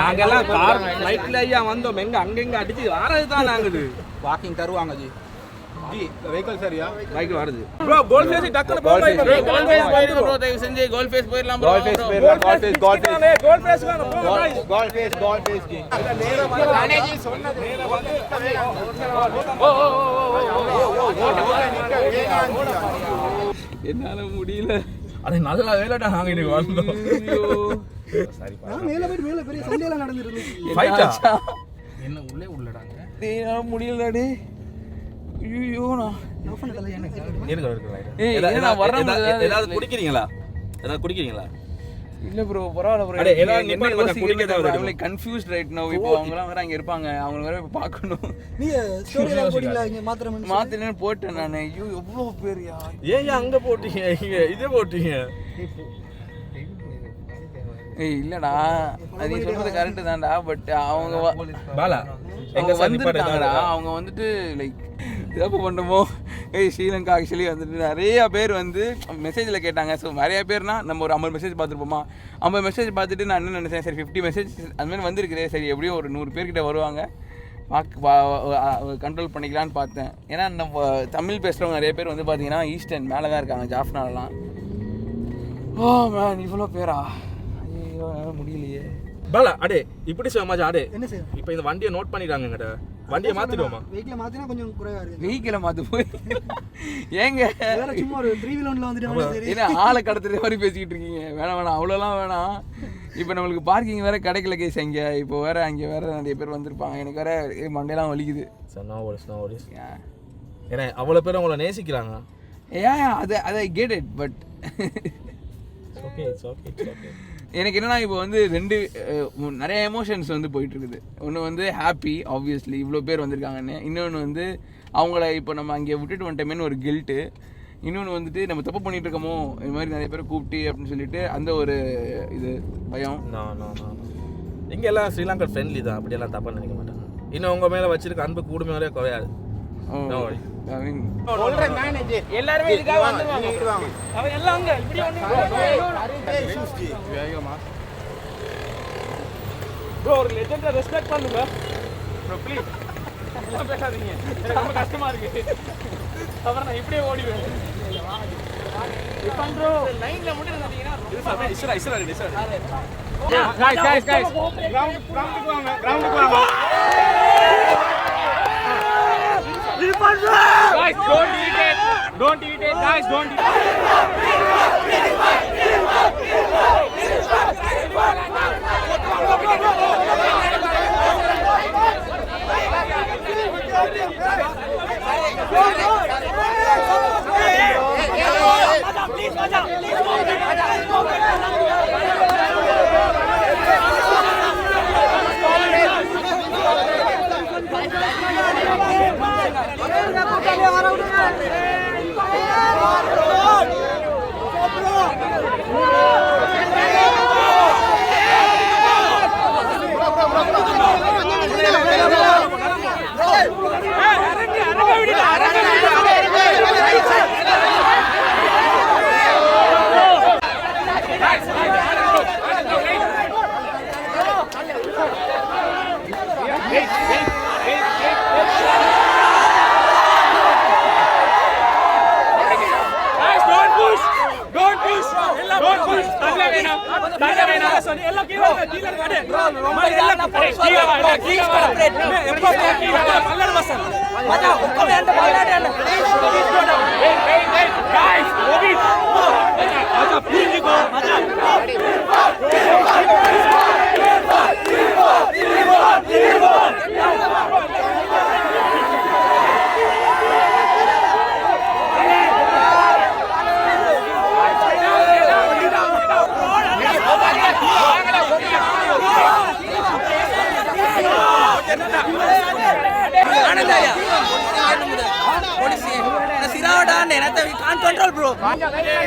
நாங்கெல்லாம் கார் ஃப்ளைட்ல ஐயா வந்தோம் எங்க அங்கங்க அடிச்சு வாரதுதான் நாங்குது வாக்கிங் தருவாங்க ஜி ஜி வெஹிக்கிள் சரியா பைக் வருது ப்ரோ கோல் ஃபேஸ் டக்குனு போ பைக் கோல் ஃபேஸ் போயிரு ப்ரோ தயவு செஞ்சு கோல் ஃபேஸ் போயிரலாம் ப்ரோ கோல் ஃபேஸ் போயிரலாம் கோல் ஃபேஸ் வேணும் கோல் ஃபேஸ் ஜி நேரா வந்து நானே ஜி சொன்னது நேரா வந்து என்னால முடியல அட நல்ல வேலைடா நாங்க இன்னைக்கு வந்தோம் சரி நான் மேல போய் மேல பெரிய சண்டைல நடந்துருக்கு ஃபைட்டா என்ன உள்ளே உள்ளடாங்க என்னால முடியலடே ஐயோ நான் நோஃபன் தல எனக்கு ஏய் நான் வரேன் ஏதாவது குடிக்கிறீங்களா இல்ல ப்ரோ பரவாயில்லை ப்ரோ அட எல்லாம் நிப்பாட்டு குடிக்க தேவை இல்லை கன்ஃபியூஸ்ட் ரைட் நவ இப்போ அவங்கலாம் வேற அங்க இருப்பாங்க அவங்க வேற பார்க்கணும் நீ ஸ்டோரியில போடில இங்க மாத்திரன்னு போட்டேன் நான் ஐயோ எவ்வளவு பேர்யா ஏன் அங்க போட்டீங்க இங்க இதே போட்டீங்க ஏய் இல்லடா அது நீ சொல்றது கரெக்ட் தான்டா பட் அவங்க பாலா எங்க வந்துட்டாங்கடா அவங்க வந்துட்டு லைக் தப்பு பண்ணமோ ஏய் ஸ்ரீலங்கா ஆக்சுவலி வந்துட்டு நிறைய பேர் வந்து மெசேஜில் கேட்டாங்க ஸோ நிறைய பேர்னா நம்ம ஒரு 50 மெசேஜ் பார்த்துருப்போமா 50 மெசேஜ் பார்த்துட்டு நான் என்ன நினச்சேன் சரி 50 மெசேஜ் அதுமாதிரி வந்திருக்குதே சரி எப்படியும் ஒரு 100 பேர்கிட்ட வருவாங்க கண்ட்ரோல் பண்ணிக்கலான்னு பார்த்தேன் ஏன்னா நம்ம தமிழ் பேசுகிறவங்க நிறைய பேர் வந்து பார்த்தீங்கன்னா ஈஸ்டர்ன் மேலே தான் இருக்காங்க ஜாஃப்னாலலாம் ஓ மேன் இவ்வளோ பேரா ஐயோ முடியலையே பாலா அடே இப்படி மஜா அடே என்ன செய்ய இப்போ இந்த வண்டியை நோட் பண்ணிட்டாங்கங்கடா வண்டியை மாத்திடுவோமா வெஹிக்கிள் மாத்தினா கொஞ்சம் குறைவா இருக்கு வெஹிக்கிளை மாற்று போய் ஏங்க வேற சும்மா ஒரு 3 வீல் ஒன்ல வந்துட்டு சரி ஏன்னா ஆளை கடத்துற மாதிரி பேசிக்கிட்டு இருக்கீங்க வேணாம் அவ்வளோலாம் வேணாம் இப்போ நம்மளுக்கு பார்க்கிங் வேற கிடைக்கல கேஸ் அங்கே இப்போ வேற அங்கே வேற நிறைய பேர் வந்திருப்பாங்க எனக்கு வேற மண்டையெல்லாம் வலிக்குது ஏன்னா அவ்வளோ பேர் அவங்கள நேசிக்கிறாங்க ஏன் அதை கெட் இட் பட் எனக்கு என்னன்னா இப்போ வந்து நிறைய எமோஷன்ஸ் வந்து போயிட்டு இருக்குது ஒன்று வந்து ஹாப்பி ஆப்வியஸ்லி இவ்வளோ பேர் வந்திருக்காங்கன்னு இன்னொன்று வந்து அவங்கள இப்போ நம்ம அங்கே விட்டுட்டு வந்துட்டோமேன்னு ஒரு கில்ட்டு இன்னொன்று வந்துட்டு நம்ம தப்பு பண்ணிட்டு இருக்கோமோ இது மாதிரி நிறைய பேரை கூப்பிட்டு அப்படின்னு சொல்லிட்டு அந்த ஒரு இது பயம் இங்கே எல்லாம் ஸ்ரீலங்கா ஃப்ரெண்ட்லி தான் அப்படியெல்லாம் தப்பாக நினைக்க மாட்டாங்க இன்னும் உங்கள் மேலே வச்சிருக்க அன்பு கூடுமையோட குறையாது எல்லாருமே இதுக்காக வந்துருவாங்க அவன் எல்லாம் அங்க இப்படி ப்ரோ ஒரு லெஜெண்டை ரெஸ்பெக்ட் பண்ணுங்க ப்ரோ ப்ளீஸ் எல்லாம் பேசாதீங்க எனக்கு ரொம்ப கஷ்டமா இருக்கு அப்புறம் நான் இப்படியே ஓடிடுவேன் ப்ரோ லைன்ல மட்டும் இருந்தீங்கன்னா இஸ்ரா guys கிரவுண்டுக்கு வாங்க Guys, don't eat it, guys, don't eat it.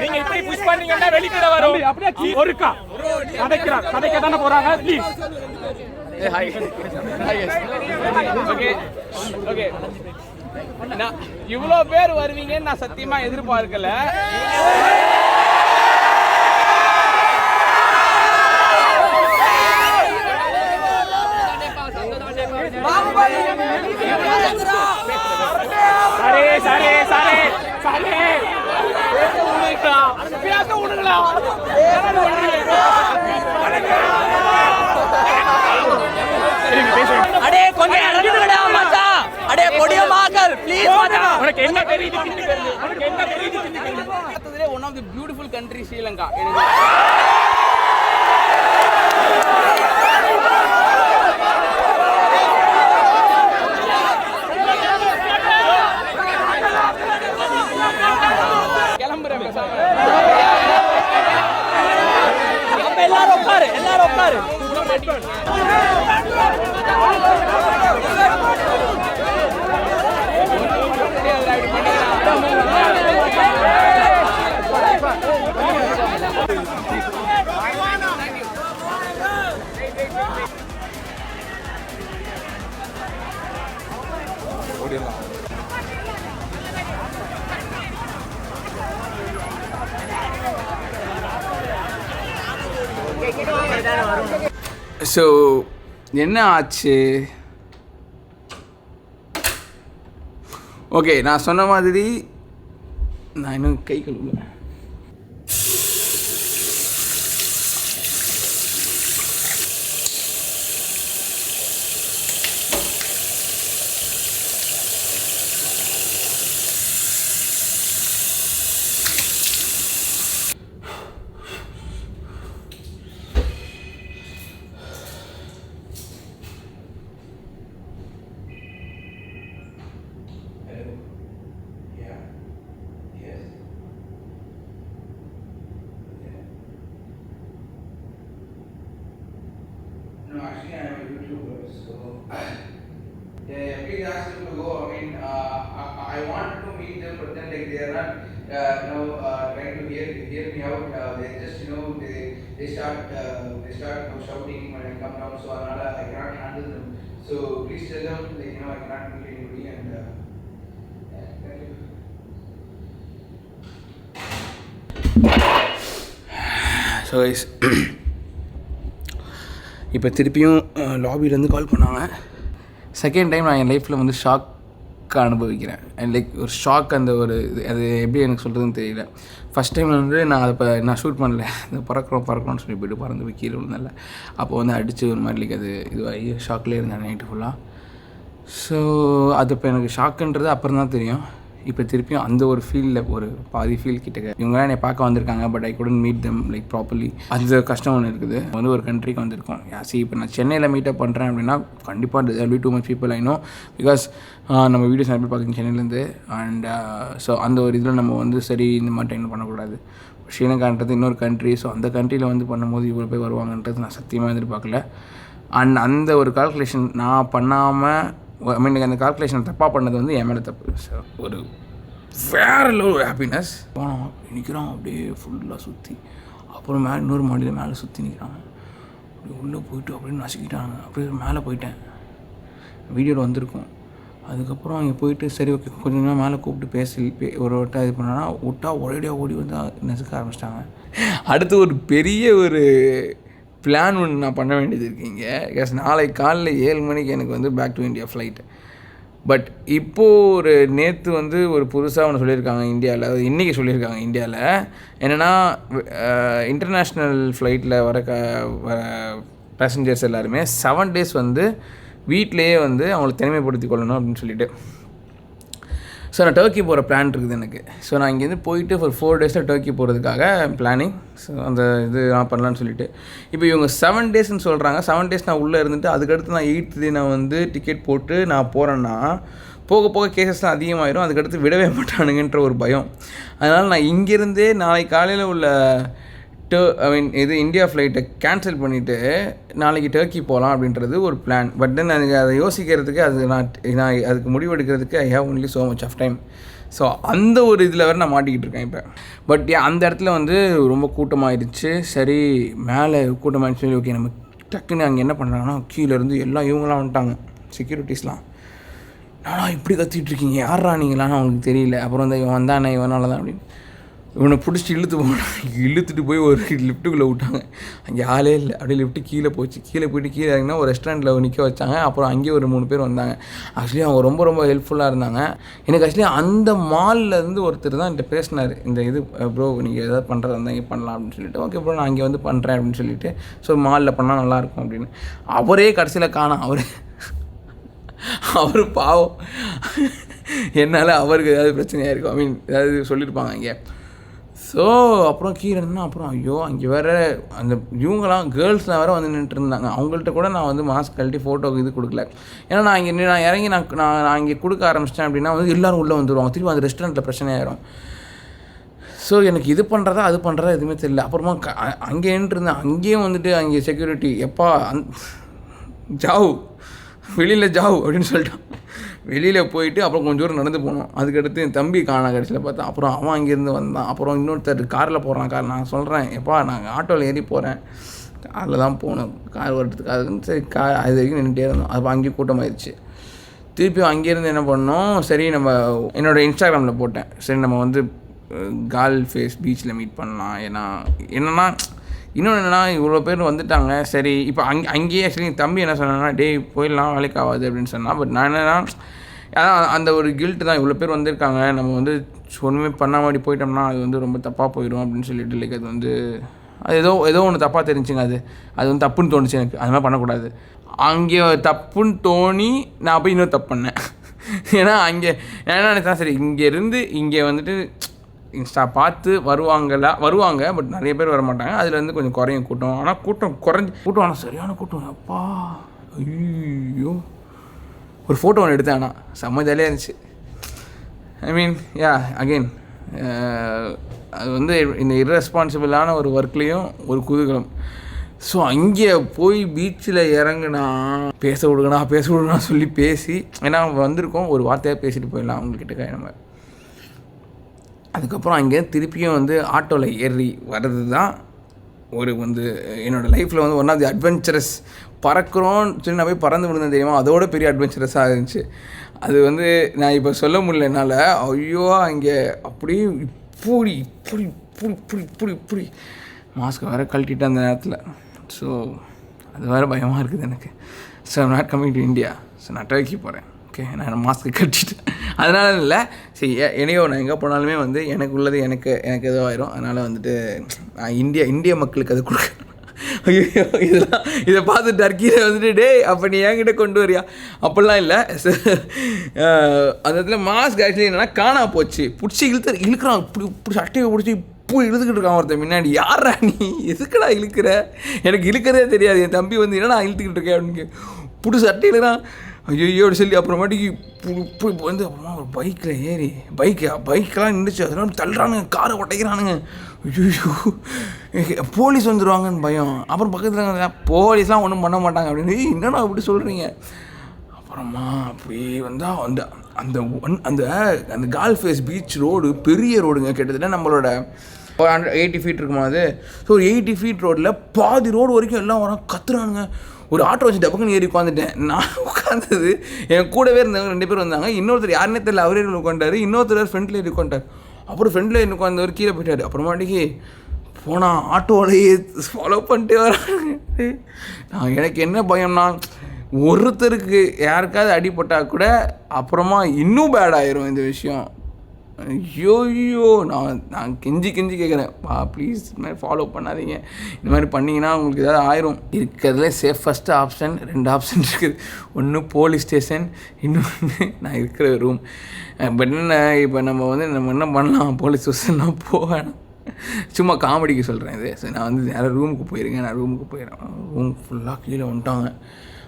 நீங்க இப்படி புஷ் பண்ணீங்கன்னா வெளிக்கிட வரும் அப்படியே ஒருக்கா கதைக்க தானே போறாங்க ப்ளீஸ் ஹாய் ஓகே ஓகே நான் இவ்வளோ பேர் வருவீங்கன்னு நான் சத்தியமா எதிர்பார்க்கல அடே கொஞ்சம் இறங்குடா மச்சான். அடே கொடிய மாக்கல் ப்ளீஸ் மச்சான். உனக்கு என்ன தெரியுது திண்டுக்கல்? உனக்கு என்ன தெரியுது திண்டுக்கல்? பார்த்ததுலே one of the beautiful country Sri Lanka. கிளம்புறேன் பேசாம. அப்ப எல்லாரும் உட்காரு, எல்லாரும் உட்காரு. ஸோ என்ன ஆச்சு? ஓகே, நான் சொன்ன மாதிரி நான் இன்னும் கை கழுவல. No, actually, I am a YouTuber, so yeah, please ask them to go. I mean, I wanted to meet them, but then like they are not, trying to hear me out. They just, they start shouting when I come down, so I cannot handle them. So please tell them, like, I cannot meet anybody, and yeah, thank you. So guys. இப்போ திருப்பியும் லாபிலேருந்து கால் பண்ணாங்க. Second time நான் என் லைஃப்பில் வந்து shock அனுபவிக்கிறேன். And like ஒரு shock, அந்த ஒரு அது எப்படி எனக்கு சொல்கிறதுன்னு தெரியல. ஃபஸ்ட் டைமில் வந்து நான் ஷூட் பண்ணல, இந்த பறக்கிறோம்னு சொல்லி போய்ட்டு பறந்து போய் கீழே விழுந்தல. அப்போ வந்து அடித்து ஒரு மாதிரி லைக் அது இதுவாகி ஷாக்லேயே இருந்தேன் நைட்டு ஃபுல்லாக. ஸோ அது இப்போ எனக்கு ஷாக்குன்றது அப்புறம் தான் தெரியும். இப்போ திருப்பியும் அந்த ஒரு ஃபீல்டில் ஒரு பாதி ஃபீல் கிட்டக்க இவங்களாம் என்னை பார்க்க வந்திருக்காங்க, but I couldn't meet them like properly. அந்த கஷ்டம் ஒன்று இருக்குது. வந்து ஒரு கண்ட்ரிக்கு வந்திருக்கோம். யாசி இப்போ நான் சென்னையில் மீட்டப் பண்ணுறேன் அப்படின்னா கண்டிப்பாக there be too much people I know, because நம்ம வீடியோஸ் நிறைய பார்க்குறோம் சென்னையிலேருந்து. அண்ட் ஸோ அந்த ஒரு இதில் நம்ம வந்து சரி இந்த மாதிரி டைம் பண்ணக்கூடாது. ஸ்ரீலங்கான்றது இன்னொரு கண்ட்ரி. ஸோ அந்த கண்ட்ரியில் வந்து பண்ணும்போது இவ்வளோ பேர் வருவாங்கன்றது நான் சத்தியமாக எதிர்பார்க்கல. அண்ட் அந்த ஒரு கால்குலேஷன் நான் பண்ணாமல், ஐ மீன் அந்த கால்குலேஷன் தப்பாக பண்ணது வந்து என் மேலே தப்பு. ஸோ ஒரு வேறு லெவல் ஒரு ஹாப்பினஸ். போனோம், நிற்கிறோம் அப்படியே ஃபுல்லாக சுற்றி. அப்புறம் இன்னொரு மாடியில் மேலே சுற்றி நிற்கிறாங்க. அப்படி உள்ளே போயிட்டு அப்படின்னு நசுக்கிட்டாங்க. அப்படியே மேலே போயிட்டேன். வீடியோவில் வந்திருக்கும். அதுக்கப்புறம் அங்கே போயிட்டு சரி ஓகே கொஞ்சம் நேரம் மேலே கூப்பிட்டு ஒரு வட்டம் இது பண்ணோன்னா விட்டா ஒரேடியாக ஓடி வந்து நசுக்க ஆரம்பிச்சிட்டாங்க. அடுத்து ஒரு பெரிய ஒரு பிளான் ஒன்று நான் பண்ண வேண்டியது இருக்கீங்க. பிகாஸ் நாளைக்கு காலைல 7 மணிக்கு எனக்கு வந்து back to India flight. But இப்போது நேற்று வந்து ஒரு புதுசாக ஒன்று சொல்லியிருக்காங்க இந்தியாவில், அதாவது இன்றைக்கி சொல்லியிருக்காங்க இந்தியாவில். என்னென்னா இன்டர்நேஷ்னல் ஃப்ளைட்டில் வர பேசஞ்சர்ஸ் எல்லாருமே 7 days வந்து வீட்டிலையே வந்து அவங்களை தனிமைப்படுத்தி கொள்ளணும் அப்படின்னு சொல்லிட்டு. ஸோ நான் டர்க்கி போகிற பிளான் இருக்குது எனக்கு. ஸோ நான் இங்கேருந்து போயிட்டு ஒரு 4 days டர்க்கி போகிறதுக்காக பிளானிங். ஸோ அந்த இது நான் பண்ணலான்னு சொல்லிட்டு இப்போ இவங்க 7 daysன்னு சொல்கிறாங்க. 7 days நான் உள்ளே இருந்துட்டு அதுக்கடுத்து நான் 8th day நான் வந்து டிக்கெட் போட்டு நான் போகிறேன்னா போக போக கேசஸ்லாம் அதிகமாகிடும். அதுக்கடுத்து விடவே மாட்டானுங்கன்ற ஒரு பயம். அதனால் நான் இங்கேருந்தே நாளைக்கு காலையில் உள்ள இந்தியா ஃப்ளைட்டை கேன்சல் பண்ணிவிட்டு நாளைக்கு டர்க்கி போகலாம் அப்படின்றது ஒரு பிளான். பட் தென் எனக்கு அதை யோசிக்கிறதுக்கு நான் அதுக்கு முடிவெடுக்கிறதுக்கு I have only so much of time. So அந்த ஒரு இதில் வேறு நான் மாட்டிக்கிட்டு இருக்கேன் இப்போ. பட் அந்த இடத்துல வந்து ரொம்ப கூட்டமாகிடுச்சு. சரி மேலே கூட்டமாகிடுச்சு. சரி ஓகே நம்ம டக்குன்னு அங்கே என்ன பண்ணுறாங்கன்னா கீழேருந்து எல்லாம் இவங்களாம் வந்துட்டாங்க, செக்யூரிட்டிஸ்லாம். நானா இப்படி கத்திகிட்ருக்கீங்க, யாரா நீங்களான்னு அவங்களுக்கு தெரியல. அப்புறம் வந்து இவன் வந்தானே இவனால தான் அப்படின்னு இவனை பிடிச்சி இழுத்துட்டு போய் ஒரு லிஃப்ட்டுக்குள்ளே விட்டாங்க. அங்கே ஆளே இல்லை. அப்படியே லிஃப்ட்டு கீழே போச்சு. கீழே போயிட்டு கீழே இறங்கினா ஒரு ரெஸ்டாரண்ட்டில் நிற்க வச்சாங்க. அப்புறம் அங்கேயே ஒரு 3 பேர் வந்தாங்க. ஆக்சுவலி அவங்க ரொம்ப ரொம்ப ஹெல்ப்ஃபுல்லாக இருந்தாங்க. எனக்கு ஆக்சுவலி அந்த மாலில் இருந்து ஒருத்தர் தான் என்கிட்ட பேசினார். இந்த இது ப்ரோ நீங்கள் எதாவது பண்ணுறதா இருந்தால் இங்கே பண்ணலாம் அப்படின்னு சொல்லிட்டு, ஓகே ப்ரோ நான் இங்கே வந்து பண்ணுறேன் அப்படின்னு சொல்லிட்டு, ஸோ மாலில் பண்ணால் நல்லாயிருக்கும் அப்படின்னு. அவரே கடைசியில் காணோம். அவர் பாவம், என்னால் அவருக்கு ஏதாவது பிரச்சனையாக இருக்கும், ஐ மீன் ஏதாவது சொல்லியிருப்பாங்க அங்கே. ஸோ அப்புறம் கீழே இருந்தால் அப்புறம் ஐயோ அங்கே வேறு அந்த இவங்களாம் கேர்ள்ஸ்லாம் வேறு வந்து நின்றுட்டு இருந்தாங்க. அவங்கள்ட்ட கூட நான் வந்து மாஸ்க் கழட்டி ஃபோட்டோக்கு இது கொடுக்கல. ஏன்னா நான் இறங்கி நான் இங்கே கொடுக்க ஆரம்பிச்சிட்டேன் அப்படின்னா வந்து எல்லோரும் உள்ளே வந்துடுவாங்க. திரும்ப அந்த ரெஸ்டாரண்ட்டில் பிரச்சனை ஆயிரும். ஸோ எனக்கு இது பண்ணுறதா அது பண்ணுறதா எதுவுமே தெரியல. அப்புறமா அங்கே இருந்தேன். அங்கேயும் வந்துட்டு அங்கே செக்யூரிட்டி எப்பா ஜாவ் வெளியில் ஜாவ் அப்படின்னு சொல்லிட்டான். வெளியில் போயிட்டு அப்புறம் கொஞ்சம் தூரம் நடந்து போனோம். அதுக்கடுத்து என் தம்பி காண கடைசியில் பார்த்தா. அப்புறம் அவன் அங்கேருந்து வந்தான். அப்புறம் இன்னொருத்தர் காரில் போகிறான். நான் சொல்கிறேன் எப்பா நான் ஆட்டோவில் ஏறி போகிறேன், காரில் தான் போகணும், கார் ஓட்டுறதுக்காக. சரி அது வரைக்கும் நின்றுட்டே இருந்தோம். அது அங்கேயும் கூட்டமாகிடுச்சு. திருப்பி அங்கேருந்து என்ன பண்ணோம், சரி நம்ம என்னோடய இன்ஸ்டாகிராமில் போட்டேன், சரி நம்ம வந்து கால் ஃபேஸ் பீச்சில் மீட் பண்ணலாம். ஏன்னா என்னென்னா இன்னொன்று என்னென்னா இவ்வளோ பேர் வந்துட்டாங்க. சரி இப்போ அங்கேயே ஆக்சுவலி தம்பி என்ன சொன்னான்னா டேய் போயிடலாம் வேலைக்கு ஆகாது அப்படின்னு சொன்னால். பட் நான் என்னென்னா அந்த ஒரு கில்ட்டு தான், இவ்வளோ பேர் வந்திருக்காங்க, நம்ம வந்து ஒன்றுமே பண்ண மாதிரி போயிட்டோம்னா அது வந்து ரொம்ப தப்பாக போயிடும் அப்படின்னு சொல்லிட்டு லைக் அது வந்து அது ஏதோ ஒன்று தப்பாக தெரிஞ்சுங்க. அது வந்து தப்புன்னு தோணுச்சு எனக்கு. அது மாதிரி பண்ணக்கூடாது. அங்கே தப்புன்னு தோணி நான் போய் இன்னும் தப்பு பண்ணேன். ஏன்னா அங்கே என்ன நினைச்சேன், சரி இங்கேருந்து இங்கே வந்துட்டு இன்ஸ்டா பார்த்து வருவாங்க பட் நிறைய பேர் வர மாட்டாங்க. அதில் வந்து கொஞ்சம் குறையும் கூட்டம். ஆனால் கூட்டம் ஆனால் சரியான கூட்டம். அப்பா ஐயோ ஒரு ஃபோட்டோ ஒன்று எடுத்தேன். ஆனால் செம்ம ஜாலியாக இருந்துச்சு. ஐ மீன் அகெயின் அது வந்து இந்த இர்ரெஸ்பான்சிபிளான ஒரு ஒர்க்லேயும் ஒரு குதூகலம். ஸோ அங்கே போய் பீச்சில் இறங்குனா பேச விடுங்கண்ணா சொல்லி பேசி, ஏன்னா வந்திருக்கோம் ஒரு வார்த்தையாக பேசிட்டு போயிடலாம் அவங்கக்கிட்ட நம்ம. அதுக்கப்புறம் அங்கே திருப்பியும் வந்து ஆட்டோவில் ஏறி வர்றது தான் ஒரு வந்து என்னோடய லைஃப்பில் வந்து ஒன் ஆஃப் தி அட்வென்ச்சரஸ். பறக்கிறோன்னு சொல்லி நான் போய் பறந்து விழுந்தேன் தெரியுமா, அதோட பெரிய அட்வென்ச்சரஸாக இருந்துச்சு. அது வந்து நான் இப்போ சொல்ல முடியல என்னால். ஐயோ அங்கே அப்படியே இப்படி மாஸ்க் வேறு கழட்டிட்டு அந்த நேரத்தில். ஸோ அது வேறு பயமாக இருக்குது எனக்கு. So I'm not coming to India. So நான் டர்க்கி போகிறேன். ஓகே நான் மாஸ்க்கு கட்டிட்டேன். அதனால இல்லை, சரி என்னையோ நான் எங்கே போனாலுமே வந்து எனக்கு உள்ளது எனக்கு ஏதோ ஆயிரும். அதனால் வந்துட்டு நான் இந்திய மக்களுக்கு அது கொடுக்க. ஐயோ இதை பார்த்து டர்க்கியில் வந்துட்டு டேய் அப்போ நீ என்கிட்ட கொண்டு வரியா அப்படிலாம் இல்லை. அந்த இடத்துல மாஸ்க் ஆக்சுவலி என்னென்னா காணா போச்சு. பிடிச்சி இழுக்கிறான். இப்படி சட்டையை பிடிச்சி இப்போ இழுத்துக்கிட்டு இருக்கான் ஒருத்தன் முன்னாடி. யாரா நீ எதுக்குடா இழுக்கிற, எனக்கு இழுக்கிறதே தெரியாது. என் தம்பி வந்து என்னடா இழுத்துக்கிட்டு இருக்கேன் அப்படின்னு புடி சட்டை இழுக்கிறான். ஐயோ சொல்லி அப்புறமாட்டிக்கு இப்படி வந்து அப்புறமா ஒரு பைக்கில் ஏறி பைக்கெலாம் நின்றுச்சு. அதெல்லாம் தள்ளுறானுங்க, காரை உடைக்கிறானுங்க. ஐயோ போலீஸ் வந்துடுவாங்கன்னு பயம். அப்புறம் பக்கத்தில் போலீஸ்லாம் ஒன்றும் பண்ண மாட்டாங்க அப்படின்னு. என்னடா அப்படி சொல்கிறீங்க. அப்புறமா அப்படியே வந்தால் அந்த அந்த கால் ஃபேஸ் பீச் ரோடு பெரிய ரோடுங்க. கிட்டத்தட்ட நம்மளோட 80 ஃபீட் இருக்குமா அது. ஸோ ஒரு 80 ஃபீட் ரோட்டில் பாதி ரோடு வரைக்கும் எல்லாம் வரோம் கத்துறானுங்க. ஒரு ஆட்டோ வச்சு டப்புக்குன்னு ஏறி உட்காந்துட்டேன். நான் உட்காந்தது என் கூடவே இருந்தவங்க 2 பேர் வந்தாங்க. இன்னொருத்தர் யாருன்னே தெரியல, அவரே உட்காண்டாரு. இன்னொருத்தர் ஃப்ரெண்டில் ஏறி உட்காண்டார். அப்புறம் ஃப்ரெண்டில் என்ன உட்காந்தவர் கீழே போயிட்டார். அப்புறமாட்டிக்கு போனால் ஆட்டோடையே ஃபாலோ பண்ணிட்டே வராங்க. எனக்கு என்ன பயம்னா ஒருத்தருக்கு யாருக்காவது அடிபட்டால் கூட அப்புறமா இன்னும் பேட் ஆயிரும் இந்த விஷயம். ஐயோ நான் கெஞ்சி கேட்குறேன், ப்ளீஸ் இந்த மாதிரி ஃபாலோ பண்ணாதீங்க. இந்த மாதிரி பண்ணிங்கன்னா உங்களுக்கு ஏதாவது ஆயிரும். இருக்கிறதுல சேஃபஸ்ட் ஆப்ஷன் 2 ஆப்ஷன் இருக்குது. ஒன்று போலீஸ் ஸ்டேஷன், இன்னொன்று நான் இருக்கிற ரூம். பட் என்ன இப்போ நம்ம என்ன பண்ணலாம், போலீஸ் ஸ்டேஷன்லாம் போவேன். சும்மா காமெடிக்கு சொல்கிறேன் இது. சரி நான் வந்து யாரும் ரூமுக்கு போயிருக்கேன். நான் ரூமுக்கு போயிடுறேன். ரூம் ஃபுல்லாக கீழே வந்துட்டாங்க.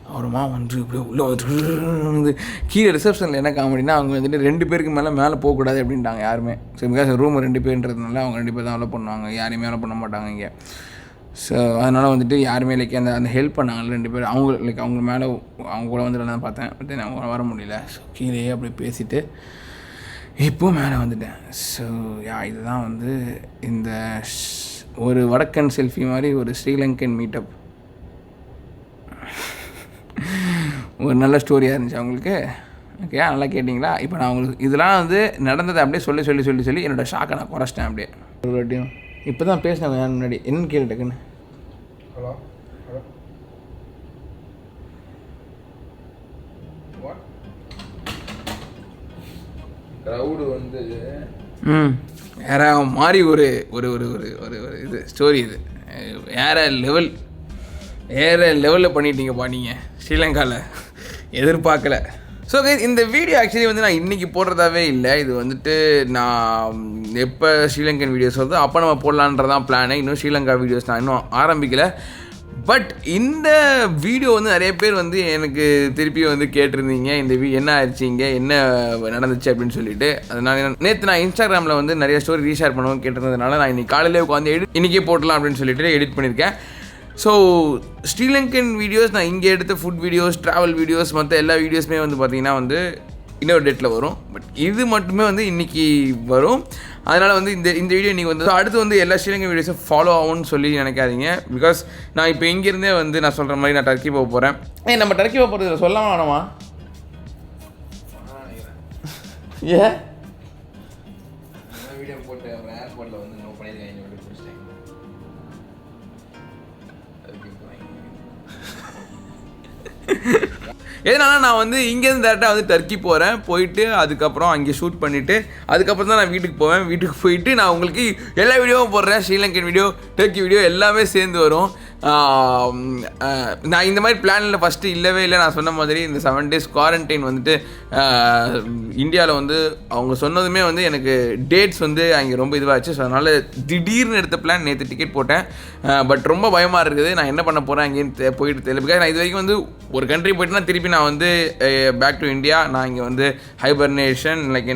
அப்புறமா வந்து இப்படியே உள்ளே வந்து கீழே ரிசப்ஷனில் என்ன காமெடினா அவங்க வந்துட்டு 2 பேருக்கு மேலே போகக்கூடாது அப்படின்ட்டாங்க யாருமே. ஸோ பிகாஸ் ரூம் 2 பேர்ன்றதுனால அவங்க 2 பேர் தான் அலோ பண்ணுவாங்க, யாரையுமே அலோ பண்ண மாட்டாங்க இங்கே. ஸோ அதனால் வந்துட்டு யாருமே லைக் அந்த ஹெல்ப் பண்ணாங்க 2 பேர். அவங்க மேலே அவங்க கூட வந்துட்டு நான் பார்த்தேன். பட் அவங்க வர முடியல. ஸோ கீழேயே அப்படி பேசிவிட்டு இப்போது மேலே வந்துட்டேன். ஸோ இதுதான் வந்து இந்த ஒரு வடக்கன் செல்ஃபி மாதிரி ஒரு ஸ்ரீலங்கன் மீட்டப். ஒரு நல்ல ஸ்டோரியாக இருந்துச்சு அவங்களுக்கு. ஓகே, நல்லா கேட்டிங்களா? இப்போ நான் உங்களுக்கு இதெல்லாம் வந்து நடந்ததை அப்படியே சொல்லி என்னோடய ஷாக்கை நான் குறைச்சிட்டேன் அப்படியே ஒரு வாட்டியும். இப்போ தான் பேசினாங்க யார் முன்னாடி என்னன்னு கேட்டுக்குன்னு. ஹலோ க்ரௌடு வந்து வேற மாதிரி ஒரு ஒரு ஒரு ஒரு ஒரு ஒரு இது ஸ்டோரி. இது வேற லெவலில் பண்ணிட்டீங்கப்பா நீங்கள் ஸ்ரீலங்காவில், எதிர்பார்க்கல. ஸோ இந்த வீடியோ ஆக்சுவலி வந்து நான் இன்றைக்கி போடுறதாவே இல்லை. இது வந்துட்டு நான் எப்போ ஸ்ரீலங்கன் வீடியோஸ் வருதோ அப்போ நம்ம போடலான்றதான் பிளானு. இன்னும் ஸ்ரீலங்கா வீடியோஸ் நான் இன்னும் ஆரம்பிக்கலை. பட் இந்த வீடியோ வந்து நிறைய பேர் வந்து எனக்கு திருப்பி வந்து கேட்டிருந்தீங்க, இந்த என்ன ஆயிடுச்சிங்க, என்ன நடந்துச்சு அப்படின்னு சொல்லிட்டு. அதனால நேற்று நான் இன்ஸ்டாகிராமில் வந்து நிறைய ஸ்டோரி ரீஷேர் பண்ணுவோம் கேட்டிருந்ததுனால நான் இன்றைக்கி காலையிலே உட்காந்து இன்றைக்கே போட்டலாம் அப்படின்னு சொல்லிட்டு எடிட் பண்ணியிருக்கேன். ஸோ ஸ்ரீலங்கன் வீடியோஸ் நான் இங்கே எடுத்த ஃபுட் வீடியோஸ், ட்ராவல் வீடியோஸ், மற்ற எல்லா வீடியோஸுமே வந்து பார்த்திங்கன்னா வந்து இன்னொரு டேட்டில் வரும். பட் இது மட்டுமே வந்து இன்றைக்கி வரும். அதனால் வந்து இந்த வீடியோ இன்றைக்கி வந்து அடுத்து வந்து எல்லா ஸ்ரீலங்கன் வீடியோஸும் ஃபாலோ ஆகும்னு சொல்லி நினைக்காதீங்க. பிகாஸ் நான் இப்போ இங்கேருந்தே வந்து நான் சொல்கிற மாதிரி நான் டர்க்கி போக போகிறேன். நம்ம டர்க்கி போக போகிறது சொல்லலாம் வேணாமா? ஏன் வீடியோ போட்டு ஏர்போர்ட்டில் வந்து நோ பண்ணியிருக்கேன். எதனால நான் வந்து இங்கேருந்து டேரெக்டாக வந்து டர்க்கி போகிறேன். போயிட்டு அதுக்கப்புறம் அங்கே ஷூட் பண்ணிவிட்டு அதுக்கப்புறம் தான் நான் வீட்டுக்கு போவேன். வீட்டுக்கு போயிட்டு நான் உங்களுக்கு எல்லா வீடியோவும் போடுறேன். ஸ்ரீலங்கன் வீடியோ, டர்க்கி வீடியோ எல்லாமே சேர்ந்து வரும். நான் இந்த மாதிரி பிளானில் ஃபஸ்ட்டு இல்லவே இல்லை. நான் சொன்ன மாதிரி இந்த 7 days குவாரண்டைன் வந்துட்டு இந்தியாவில் வந்து அவங்க சொன்னதுமே வந்து எனக்கு டேட்ஸ் வந்து அங்கே ரொம்ப இதுவாச்சு. ஸோ அதனால் திடீர்னு எடுத்த பிளான் நேற்று டிக்கெட் போட்டேன். பட் ரொம்ப பயமாக இருக்குது. நான் என்ன பண்ண போகிறேன் அங்கேயும் போயிட்டு தெரியல. பிகாஸ் நான் இது வரைக்கும் வந்து ஒரு கண்ட்ரி போயிட்டுனா திருப்பி நான் வந்து பேக் டு இந்தியா. நான் இங்கே வந்து ஹைபர்னேஷன் லைக்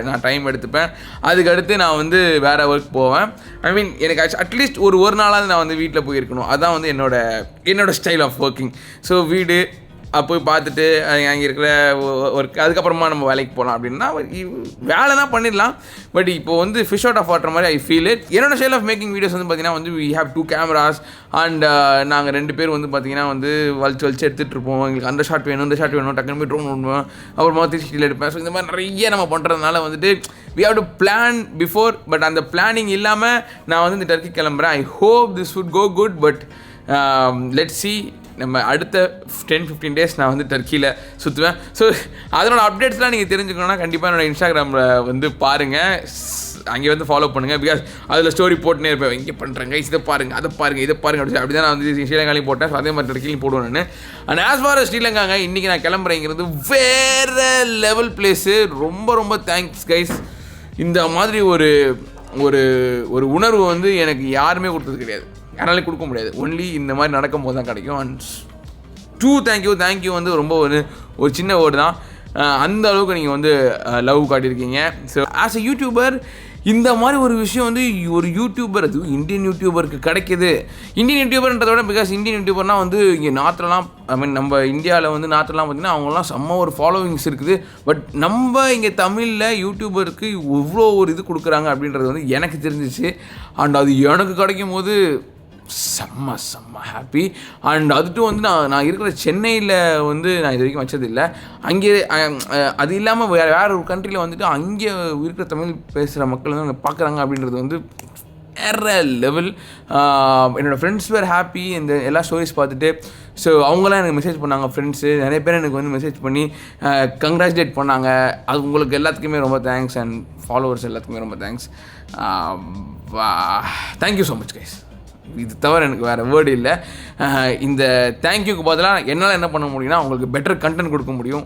நான் டைம் எடுத்துப்பேன். அதுக்கடுத்து நான் வந்து வேறு ஒர்க் போவேன். ஐ மீன் எனக்கு அட்லீஸ்ட் ஒரு நாளாவது நான் வந்து வீட்டில் போயிருக்கணும். அதான் வந்து என்னோட ஸ்டைல் ஆஃப் ஒர்க்கிங். ஸோ வீடு போய் பார்த்துட்டு அங்கே இருக்கிற ஒர்க் அதுக்கப்புறமா நம்ம வேலைக்கு போகலாம் அப்படின்னா வேலைனா பண்ணிடலாம். பட் இப்போ வந்து ஃபிஷ் அவுட் ஆஃப் வாட்டர் மாதிரி ஐ ஃபீல் இட். என்னோட ஸ்டைல் ஆஃப் மேக்கிங் வீடியோஸ் வந்து பார்த்திங்கன்னா வந்து வி ஹேவ் 2 cameras அண்ட் நாங்கள் 2 பேர் வந்து பார்த்திங்கன்னா வந்து வலிச்சு எடுத்துகிட்டு இருப்போம். எங்களுக்கு அந்த ஷாட் வேணும், இந்த ஷாட் வேணும், டக்குனு போய் ட்ரோன் பண்ணுவோம், அப்புறமா 360 எடுப்பேன். ஸோ இந்த மாதிரி நிறைய நம்ம பண்ணுறதுனால வந்துட்டு we have to plan before. But அந்த பிளானிங் இல்லாமல் நான் வந்து இந்த டர்க்கி கிளம்புறேன். I hope this would go good. But let's see. நம்ம அடுத்த 10-15 days நான் வந்து டர்க்கியில் சுற்றுவேன். ஸோ அதனோட அப்டேட்ஸ்லாம் நீங்கள் தெரிஞ்சுக்கணுன்னா கண்டிப்பாக என்னோடய இன்ஸ்டாகிராமில் வந்து பாருங்கள். அங்கே வந்து ஃபாலோ பண்ணுங்கள். பிகாஸ் அதில் ஸ்டோரி போட்டுனே இருப்பேன். இங்கே பண்ணுறேங்க, இதை பாருங்கள், அதை பாருங்கள், இதை பாருங்கள் அப்படி தான் நான் வந்து ஸ்ரீலங்காலையும் போட்டேன். ஸோ அதே மாதிரி டர்க்கிலையும் போடுவேன் நான். அண்ட் ஆஸ் ஃபார் ஸ்ரீலங்காங்க இன்றைக்கி நான் கிளம்புறேங்கிறது வேறு லெவல் பிளேஸு. ரொம்ப தேங்க்ஸ் கைஸ். இந்த மாதிரி ஒரு உணர்வு வந்து எனக்கு யாருமே கொடுத்தது கிடையாது, யாராலையும் கொடுக்க முடியாது. ஒன்லி இந்த மாதிரி நடக்கும் போது தான் கிடைக்கும். அண்ட் தேங்க்யூ வந்து ரொம்ப ஒரு சின்ன வேர்டு தான். அந்த அளவுக்கு நீங்கள் வந்து லவ் காட்டியிருக்கீங்க. ஸோ ஆஸ் எ யூடியூபர் இந்த மாதிரி ஒரு விஷயம் வந்து ஒரு யூடியூபர், அது இந்தியன் யூடியூபருக்கு கிடைக்கிது. இந்தியன் யூடியூபர்ன்றத விட பிகாஸ் இந்தியன் யூடியூபர்னால் வந்து இங்கே நார்த்லாம், ஐ மீன் நம்ம இந்தியாவில் வந்து நார்த்லாம் பார்த்திங்கன்னா அவங்களாம் செம்ம ஒரு ஃபாலோவிங்ஸ் இருக்குது. பட் நம்ம இங்கே தமிழில் யூடியூபருக்கு இவ்வளோ ஒரு இது கொடுக்குறாங்க அப்படின்றது வந்து எனக்கு தெரிஞ்சிச்சு. அண்ட் அது எனக்கு கிடைக்கும் போது செம்ம ஹாப்பி. அண்ட் அதுட்டும் வந்து நான் இருக்கிற சென்னையில் வந்து நான் இது வரைக்கும் வச்சதில்லை. அங்கே அது இல்லாமல் வேறு ஒரு கண்ட்ரியில் வந்துட்டு அங்கே இருக்கிற தமிழ் பேசுகிற மக்கள் வந்து அங்கே பார்க்குறாங்க அப்படின்றது வந்து வேறு லெவல். என்னோடய ஃப்ரெண்ட்ஸ் வேறு ஹாப்பி இந்த எல்லா ஸ்டோரிஸ் பார்த்துட்டு. ஸோ அவங்களாம் எனக்கு மெசேஜ் பண்ணாங்க. ஃப்ரெண்ட்ஸு நிறைய பேர் எனக்கு வந்து மெசேஜ் பண்ணி கங்க்ராச்சுலேட் பண்ணாங்க. அது உங்களுக்கு எல்லாத்துக்குமே ரொம்ப தேங்க்ஸ். அண்ட் ஃபாலோவர்ஸ் எல்லாத்துக்குமே ரொம்ப thanks. Thank you so much guys. இது தவிர எனக்கு வேறு வேர்டு இல்லை. இந்த தேங்க்யூக்கு பதிலாக என்னால் என்ன பண்ண முடியும்னா உங்களுக்கு பெட்டர் கண்டென்ட் கொடுக்க முடியும்.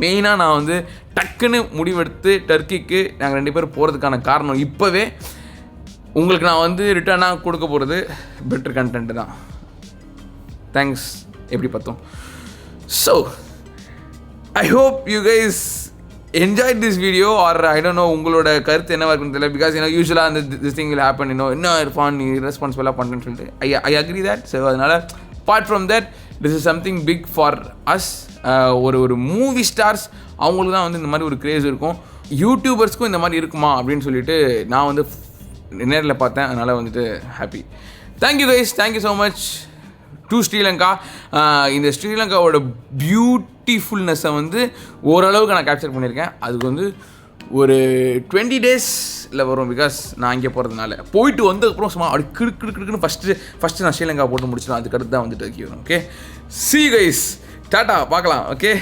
மெயினாக நான் வந்து டக்குன்னு முடிவெடுத்து டர்க்கிக்கு நாங்கள் 2 பேர் போகிறதுக்கான காரணம் இப்போவே உங்களுக்கு நான் வந்து ரிட்டர்னாக கொடுக்க போகிறது பெட்டர் கண்டென்ட்டு தான். தேங்க்ஸ். எப்படி பார்த்தோம். So I hope you guys enjoyed this video or I don't know உங்களோட கருத்து என்னவா இருக்குன்னு தெரியல. பிகாஸ் யூஸ்வலாக this thing will happen, என்ன இருப்பான் நீ ரெஸ்பான்சிபிளாக பண்ணுறேன்னு சொல்லிட்டு I agree that. ஸோ அதனால் apart from that this is something big for us. ஒரு மூவி ஸ்டார்ஸ் அவங்களுக்கு தான் வந்து இந்த மாதிரி ஒரு கிரேஸ் இருக்கும். யூடியூபர்ஸ்க்கும் இந்த மாதிரி இருக்குமா அப்படின்னு சொல்லிட்டு நான் வந்து நேரில் பார்த்தேன். அதனால் வந்துட்டு happy. Thank you guys. Thank you so much. To Sri Lanka. இந்த ஸ்ரீலங்காவோட பியூட்டிஃபுல்னஸை வந்து ஓரளவுக்கு நான் கேப்சர் பண்ணியிருக்கேன். அதுக்கு வந்து ஒரு 20 டேஸில் வரும். பிகாஸ் நான் இங்கே போகிறதுனால போயிட்டு வந்ததுக்கப்புறம் சும்மா அப்படி கிடுக்குன்னு ஃபஸ்ட்டு நான் ஸ்ரீலங்கா போட்டு முடிச்சிடும். அதுக்கடுத்து தான் வந்துட்டு வரும். Okay, see you guys, tata, பார்க்கலாம். ஓகே.